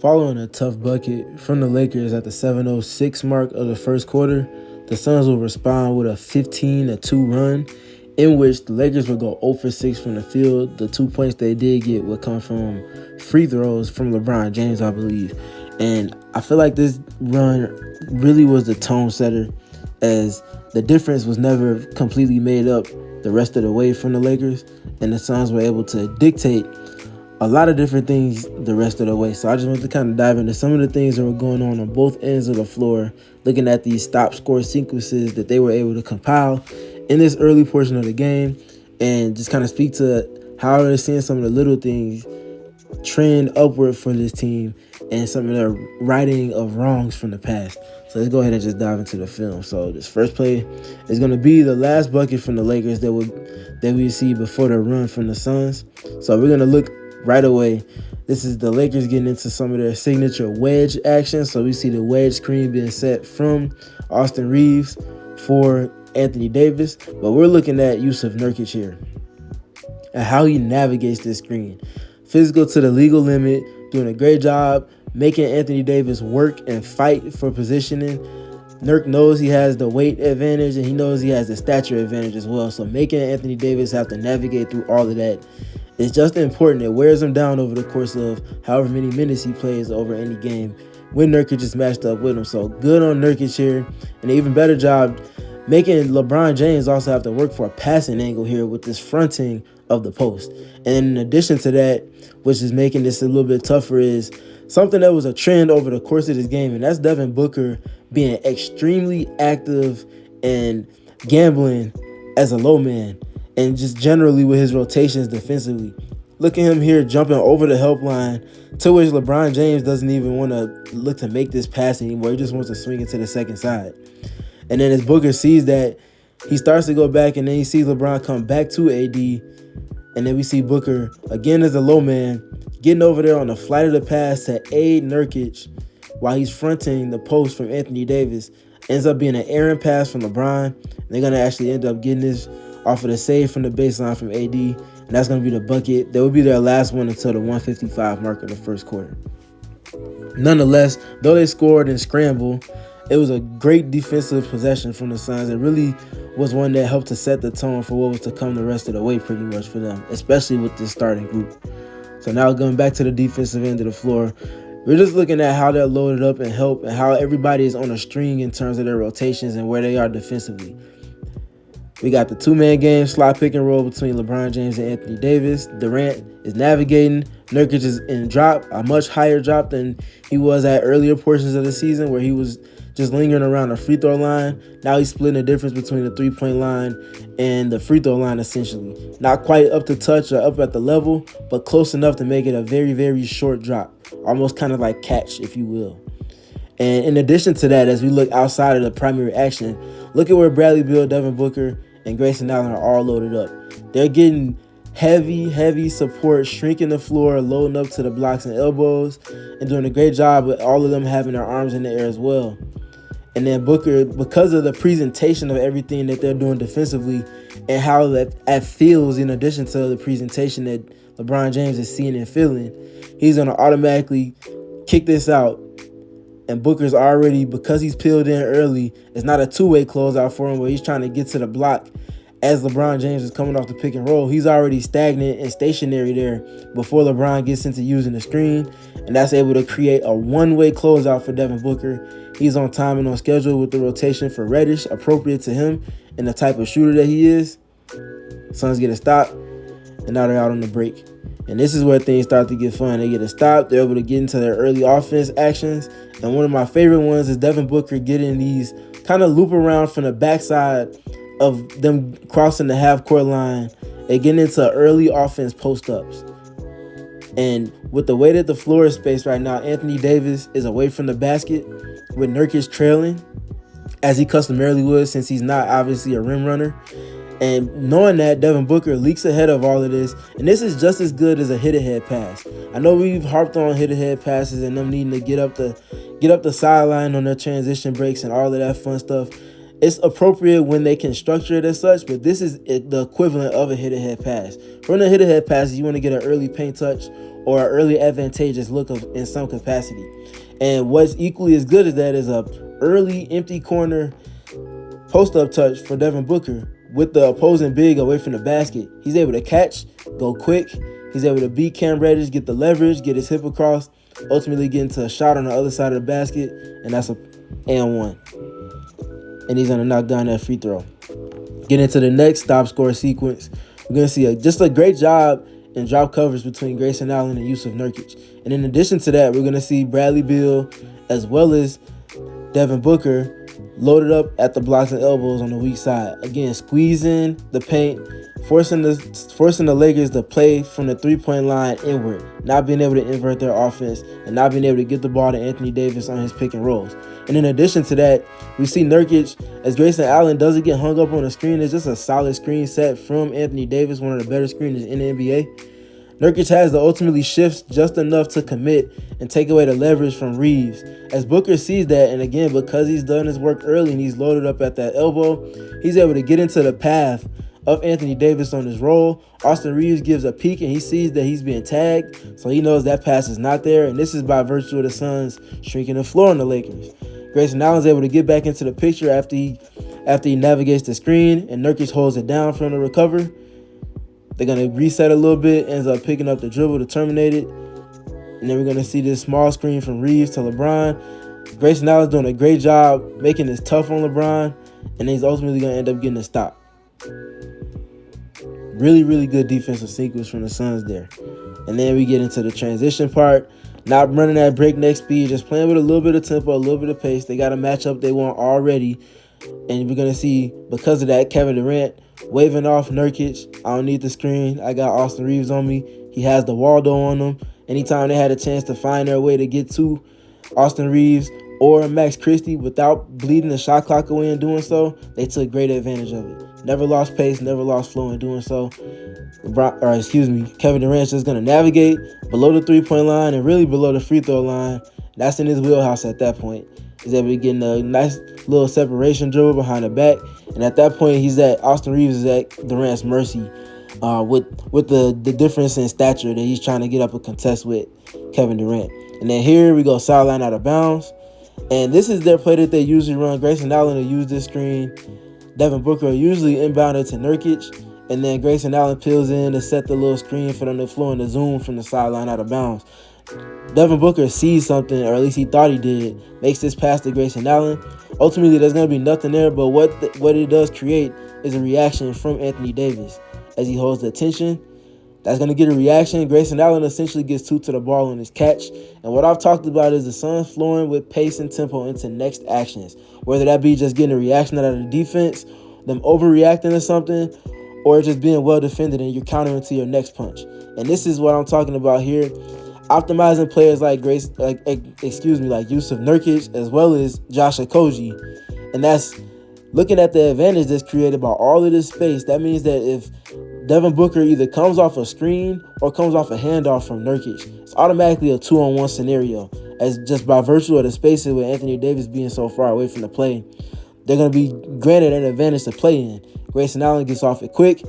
Following a tough bucket from the Lakers at the 7:06 mark of the first quarter, the Suns will respond with a 15-2 run in which the Lakers would go 0 for 6 from the field. The 2 points they did get would come from free throws from LeBron James, I believe. And I feel like this run really was the tone setter, as the difference was never completely made up the rest of the way from the Lakers, and the Suns were able to dictate a lot of different things the rest of the way. So I just want to kind of dive into some of the things that were going on both ends of the floor, looking at these stop score sequences that they were able to compile in this early portion of the game, and just kind of speak to how they're seeing some of the little things trend upward for this team and some of the righting of wrongs from the past. So let's go ahead and just dive into the film. So this first play is going to be the last bucket from the Lakers that we see before the run from the Suns. So we're going to look right away. This is the Lakers getting into some of their signature wedge action. So we see the wedge screen being set from Austin Reeves for Anthony Davis. But we're looking at Yusuf Nurkic here and how he navigates this screen. Physical to the legal limit, doing a great job making Anthony Davis work and fight for positioning. Nurk knows he has the weight advantage, and he knows he has the stature advantage as well. So making Anthony Davis have to navigate through all of that is just important. It wears him down over the course of however many minutes he plays over any game when Nurkic is matched up with him. So good on Nurkic here, and an even better job making LeBron James also have to work for a passing angle here with this fronting of the post. And in addition to that, which is making this a little bit tougher, is something that was a trend over the course of this game, and that's Devin Booker being extremely active and gambling as a low man, and just generally with his rotations defensively. Look at him here jumping over the help line, to which LeBron James doesn't even want to look to make this pass anymore. He just wants to swing it to the second side. And then as Booker sees that, he starts to go back, and then he sees LeBron come back to AD, and then we see Booker again as a low man getting over there on the flight of the pass to aid Nurkic while he's fronting the post from Anthony Davis. Ends up being an errant pass from LeBron. And they're going to actually end up getting this off of the save from the baseline from AD. And that's going to be the bucket. That will be their last one until the 1:55 mark of the first quarter. Nonetheless, though they scored and scrambled, it was a great defensive possession from the Suns. It really was one that helped to set the tone for what was to come the rest of the way pretty much for them, especially with this starting group. So now going back to the defensive end of the floor, we're just looking at how they're loaded up and help, and how everybody is on a string in terms of their rotations and where they are defensively. We got the two-man game, slot pick and roll between LeBron James and Anthony Davis. Durant is navigating. Nurkic is in drop, a much higher drop than he was at earlier portions of the season, where he was just lingering around the free throw line. Now he's splitting the difference between the three-point line and the free throw line, essentially. Not quite up to touch or up at the level, but close enough to make it a very, very short drop. Almost kind of like catch, if you will. And in addition to that, as we look outside of the primary action, look at where Bradley Beal, Devin Booker, and Grayson Allen are all loaded up. They're getting heavy support, shrinking the floor, loading up to the blocks and elbows, and doing a great job with all of them having their arms in the air as well. And then Booker, because of the presentation of everything that they're doing defensively and how that feels, in addition to the presentation that LeBron James is seeing and feeling, he's going to automatically kick this out. And Booker's already, because he's peeled in early, it's not a two-way closeout for him where he's trying to get to the block as LeBron James is coming off the pick and roll. He's already stagnant and stationary there before LeBron gets into using the screen. And that's able to create a one-way closeout for Devin Booker. He's on time and on schedule with the rotation for Reddish, appropriate to him and the type of shooter that he is. Suns get a stop, and now they're out on the break. And this is where things start to get fun. They get a stop. They're able to get into their early offense actions. And one of my favorite ones is Devin Booker getting these kind of loop around from the backside of them crossing the half-court line and getting into early offense post-ups. And with the way that the floor is spaced right now, Anthony Davis is away from the basket with Nurkic trailing, as he customarily would since he's not obviously a rim runner. And knowing that, Devin Booker leaks ahead of all of this, and this is just as good as a hit-ahead pass. I know we've harped on hit-ahead passes and them needing to get up the sideline on their transition breaks and all of that fun stuff. It's appropriate when they can structure it as such, but this is the equivalent of a hit-ahead pass. From the hit-ahead passes, you want to get an early paint touch or an early advantageous look of in some capacity. And what's equally as good as that is a early empty corner post-up touch for Devin Booker with the opposing big away from the basket. He's able to catch, go quick. He's able to beat Cam Reddish, get the leverage, get his hip across, ultimately get into a shot on the other side of the basket, and that's a and one. And he's going to knock down that free throw. Get into the next stop score sequence. We're going to see just a great job in drop coverage between Grayson Allen and Yusuf Nurkic. And in addition to that, we're going to see Bradley Beal as well as Devin Booker loaded up at the blocks and elbows on the weak side. Again, squeezing the paint, forcing the Lakers to play from the three-point line inward, not being able to invert their offense, and not being able to get the ball to Anthony Davis on his pick and rolls. And in addition to that, we see Nurkic, as Grayson Allen doesn't get hung up on the screen. It's just a solid screen set from Anthony Davis, one of the better screeners in the NBA. Nurkic has to ultimately shift just enough to commit and take away the leverage from Reeves. As Booker sees that, and again, because he's done his work early and he's loaded up at that elbow, he's able to get into the path of Anthony Davis on his roll. Austin Reeves gives a peek and he sees that he's being tagged, so he knows that pass is not there, and this is by virtue of the Suns shrinking the floor on the Lakers. Grayson Allen's able to get back into the picture after he navigates the screen, and Nurkic holds it down for him to recover. They're going to reset a little bit, ends up picking up the dribble to terminate it. And then we're going to see this small screen from Reeves to LeBron. Grayson Allen's doing a great job making this tough on LeBron, and he's ultimately going to end up getting a stop. Really, really good defensive sequence from the Suns there. And then we get into the transition part. Not running at breakneck speed, just playing with a little bit of tempo, a little bit of pace. They got a matchup they want already. And we're going to see, because of that, Kevin Durant waving off Nurkic. I don't need the screen. I got Austin Reeves on me. He has the Waldo on him. Anytime they had a chance to find their way to get to Austin Reeves or Max Christie without bleeding the shot clock away in doing so, they took great advantage of it. Never lost pace, never lost flow in doing so. Kevin Durant's just going to navigate below the three-point line and really below the free throw line. That's in his wheelhouse at that point. He's able to get a nice little separation dribble behind the back. And at that point, Austin Reeves is at Durant's mercy with the difference in stature that he's trying to get up a contest with Kevin Durant. And then here we go sideline out of bounds. And this is their play that they usually run. Grayson Allen will use this screen. Devin Booker will usually inbounded to Nurkic. And then Grayson Allen peels in to set the little screen for them to flow in the zoom from the sideline out of bounds. Devin Booker sees something, or at least he thought he did, makes this pass to Grayson Allen. Ultimately, there's going to be nothing there, but what it does create is a reaction from Anthony Davis as he holds the attention. That's going to get a reaction. Grayson Allen essentially gets two to the ball on his catch. And what I've talked about is the Suns flowing with pace and tempo into next actions, whether that be just getting a reaction out of the defense, them overreacting to something, or just being well defended and you're countering to your next punch. And this is what I'm talking about here. Optimizing players like Yusuf Nurkic as well as Josh Okogie. And that's looking at the advantage that's created by all of this space. That means that if Devin Booker either comes off a screen or comes off a handoff from Nurkic, it's automatically a 2-on-1 scenario, as just by virtue of the spaces with Anthony Davis being so far away from the play. They're going to be granted an advantage to play in. Grayson Allen gets off it quick,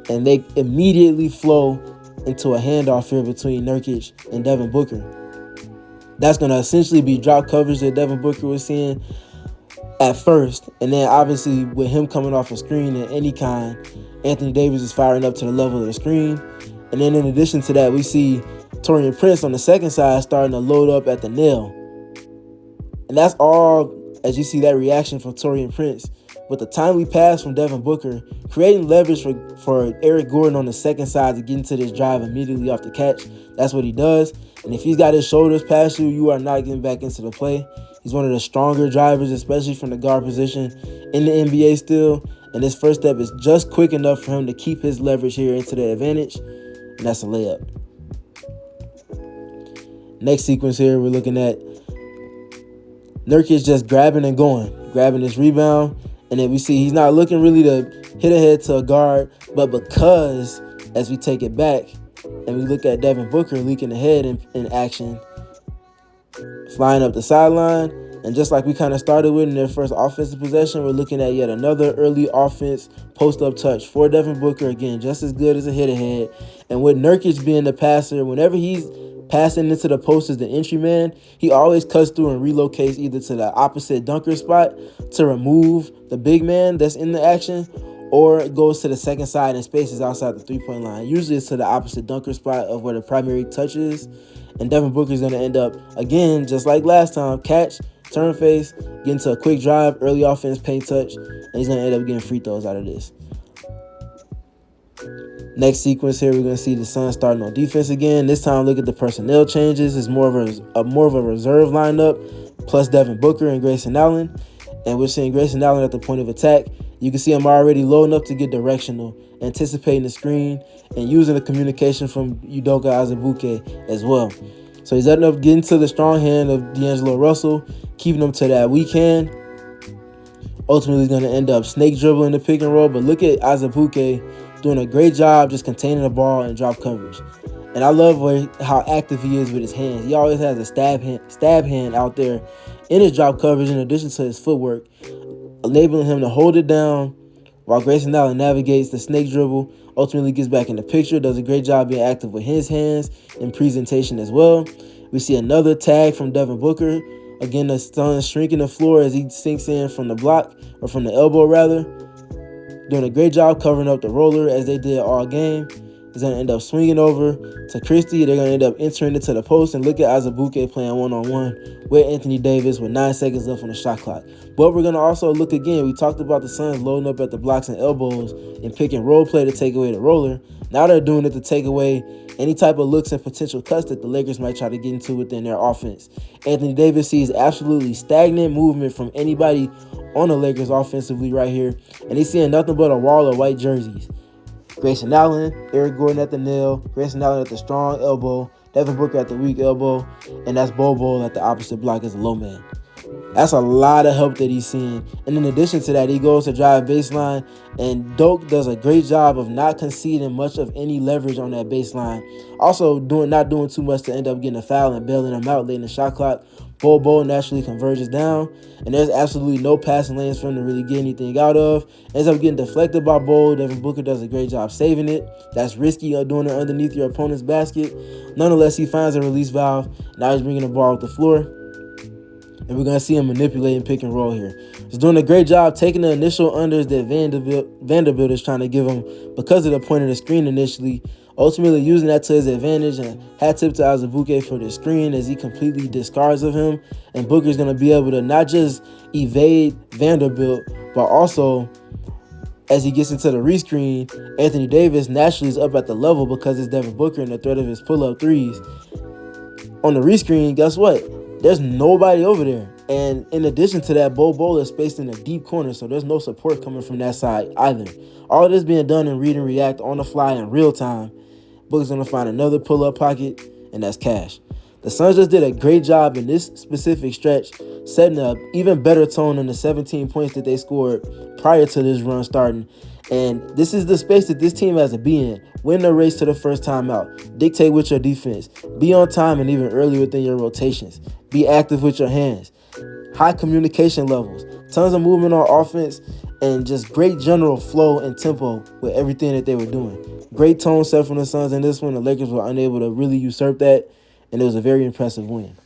and they immediately flow into a handoff here between Nurkic and Devin Booker. That's going to essentially be drop coverage that Devin Booker was seeing at first. And then obviously with him coming off a screen of any kind, Anthony Davis is firing up to the level of the screen. And then in addition to that, we see Taurean Prince on the second side starting to load up at the nail. And that's all, as you see that reaction from Taurean Prince, with the timely pass from Devin Booker, creating leverage for Eric Gordon on the second side to get into this drive immediately off the catch. That's what he does. And if he's got his shoulders past you, you are not getting back into the play. He's one of the stronger drivers, especially from the guard position in the NBA still. And this first step is just quick enough for him to keep his leverage here into the advantage. And that's a layup. Next sequence here, we're looking at Nurkic just grabbing and going, grabbing this rebound. And then we see he's not looking really to hit ahead to a guard, but because as we take it back and we look at Devin Booker leaking ahead in action, flying up the sideline, And just like we kind of started with in their first offensive possession, we're looking at yet another early offense post-up touch for Devin Booker. Again, just as good as a hit-ahead. And with Nurkic being the passer, whenever he's passing into the post as the entry man, he always cuts through and relocates either to the opposite dunker spot to remove the big man that's in the action, or it goes to the second side and spaces outside the three-point line. Usually it's to the opposite dunker spot of where the primary touch is. And Devin Booker is going to end up, again, just like last time, catch, turn face, get into a quick drive, early offense, paint touch, and he's going to end up getting free throws out of this. Next sequence here, we're going to see the Suns starting on defense again. This time, look at the personnel changes. It's more of a reserve lineup, plus Devin Booker and Grayson Allen. And we're seeing Grayson Allen at the point of attack. You can see him already loading up to get directional, anticipating the screen, and using the communication from Udoka Azubuike as well. So he's ending up getting to the strong hand of D'Angelo Russell, keeping him to that weak hand. Ultimately, he's going to end up snake dribbling the pick and roll. But look at Azubuike doing a great job just containing the ball and drop coverage. And I love how active he is with his hands. He always has a stab hand out there in his drop coverage in addition to his footwork, enabling him to hold it down while Grayson Allen navigates the snake dribble, ultimately gets back in the picture, does a great job being active with his hands and presentation as well. We see another tag from Devin Booker. Again, the Suns shrinking the floor as he sinks in from the block, or from the elbow rather. Doing a great job covering up the roller as they did all game. He's going to end up swinging over to Christie. They're going to end up entering into the post. And look at Azubuike playing one-on-one with Anthony Davis with 9 seconds left on the shot clock. But we're going to also look again. We talked about the Suns loading up at the blocks and elbows and pick and roll play to take away the roller. Now they're doing it to take away any type of looks and potential cuts that the Lakers might try to get into within their offense. Anthony Davis sees absolutely stagnant movement from anybody on the Lakers offensively right here. And he's seeing nothing but a wall of white jerseys. Grayson Allen, Eric Gordon at the nail, Grayson Allen at the strong elbow, Devin Booker at the weak elbow, and that's Bobo at the opposite block as a low man. That's a lot of help that he's seeing. And in addition to that, he goes to drive baseline, and Doak does a great job of not conceding much of any leverage on that baseline. Also, not doing too much to end up getting a foul and bailing him out late in the shot clock. Bobo naturally converges down, and there's absolutely no passing lanes for him to really get anything out of. Ends up getting deflected by Bo. Devin Booker does a great job saving it. That's risky doing it underneath your opponent's basket. Nonetheless, he finds a release valve. Now he's bringing the ball up the floor, and we're going to see him manipulating pick and roll here. He's doing a great job taking the initial unders that Vanderbilt is trying to give him because of the point of the screen initially, ultimately using that to his advantage, and hat tip to Azubuike for the screen as he completely discards of him. And Booker's going to be able to not just evade Vanderbilt, but also as he gets into the rescreen, Anthony Davis naturally is up at the level because it's Devin Booker and the threat of his pull-up threes. On the rescreen, guess what? There's nobody over there. And in addition to that, Bobo is spaced in a deep corner, so there's no support coming from that side either. All this being done in read and react on the fly in real time. Booker's going to find another pull-up pocket, and that's cash. The Suns just did a great job in this specific stretch, setting up even better tone than the 17 points that they scored prior to this run starting. And this is the space that this team has to be in. Win the race to the first time out. Dictate with your defense. Be on time and even early within your rotations. Be active with your hands. High communication levels. Tons of movement on offense, and just great general flow and tempo with everything that they were doing. Great tone set from the Suns in this one. The Lakers were unable to really usurp that, and it was a very impressive win.